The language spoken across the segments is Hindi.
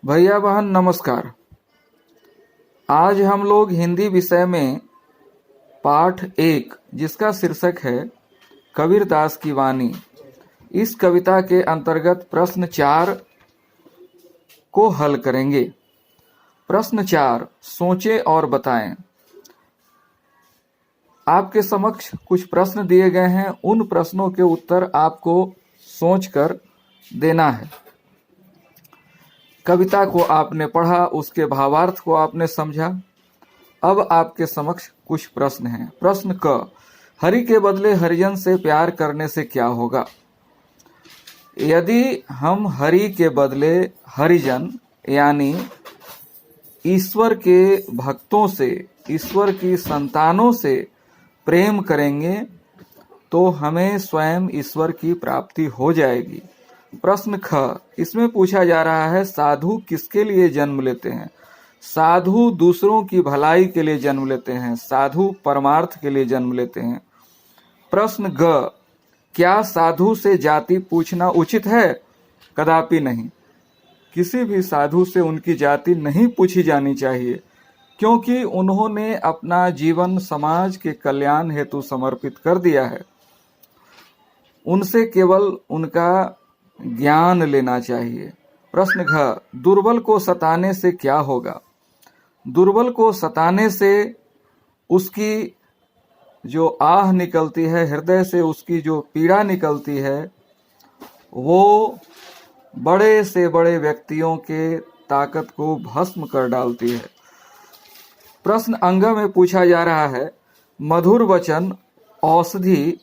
भैया बहन नमस्कार। आज हम लोग हिंदी विषय में पाठ 1 जिसका शीर्षक है कबीरदास की वाणी, इस कविता के अंतर्गत प्रश्न 4 को हल करेंगे। प्रश्न 4, सोचें और बताएं। आपके समक्ष कुछ प्रश्न दिए गए हैं, उन प्रश्नों के उत्तर आपको सोचकर देना है। कविता को आपने पढ़ा, उसके भावार्थ को आपने समझा। अब आपके समक्ष कुछ प्रश्न हैं। प्रश्न क, हरि के बदले हरिजन से प्यार करने से क्या होगा? यदि हम हरि के बदले हरिजन यानी ईश्वर के भक्तों से, ईश्वर की संतानों से प्रेम करेंगे तो हमें स्वयं ईश्वर की प्राप्ति हो जाएगी। प्रश्न ख, इसमें पूछा जा रहा है साधु किसके लिए जन्म लेते हैं? साधु दूसरों की भलाई के लिए जन्म लेते हैं, साधु परमार्थ के लिए जन्म लेते हैं। प्रश्न ग, क्या साधु से जाति पूछना उचित है? कदापि नहीं। किसी भी साधु से उनकी जाति नहीं पूछी जानी चाहिए, क्योंकि उन्होंने अपना जीवन समाज के कल्याण हेतु समर्पित कर दिया है। उनसे केवल उनका ज्ञान लेना चाहिए। प्रश्न घ, दुर्बल को सताने से क्या होगा? दुर्बल को सताने से उसकी जो आह निकलती है, हृदय से उसकी जो पीड़ा निकलती है, वो बड़े से बड़े व्यक्तियों के ताकत को भस्म कर डालती है। प्रश्न अंग में पूछा जा रहा है मधुर वचन औषधि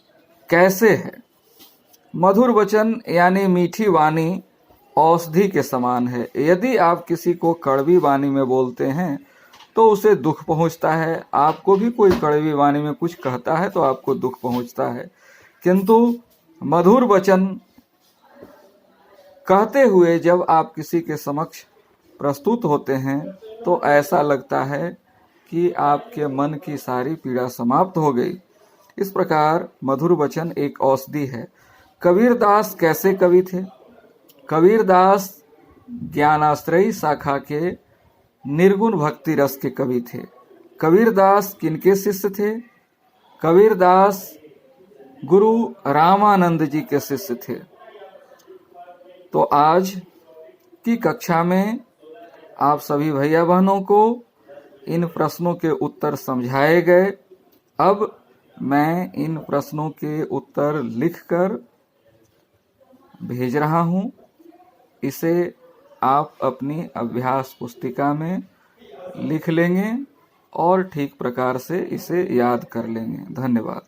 कैसे है? मधुर वचन यानी मीठी वाणी औषधि के समान है। यदि आप किसी को कड़वी वाणी में बोलते हैं तो उसे दुख पहुंचता है। आपको भी कोई कड़वी वाणी में कुछ कहता है तो आपको दुख पहुंचता है, किंतु मधुर वचन कहते हुए जब आप किसी के समक्ष प्रस्तुत होते हैं तो ऐसा लगता है कि आपके मन की सारी पीड़ा समाप्त हो गई। इस प्रकार मधुर वचन एक औषधि है। कबीरदास कैसे कवि थे? कबीरदास ज्ञानाश्रयी शाखा के निर्गुण भक्ति रस के कवि थे। कबीरदास किनके शिष्य थे? कबीरदास गुरु रामानंद जी के शिष्य थे। तो आज की कक्षा में आप सभी भैया बहनों को इन प्रश्नों के उत्तर समझाए गए। अब मैं इन प्रश्नों के उत्तर लिखकर भेज रहा हूं। इसे आप अपनी अभ्यास पुस्तिका में लिख लेंगे और ठीक प्रकार से इसे याद कर लेंगे। धन्यवाद।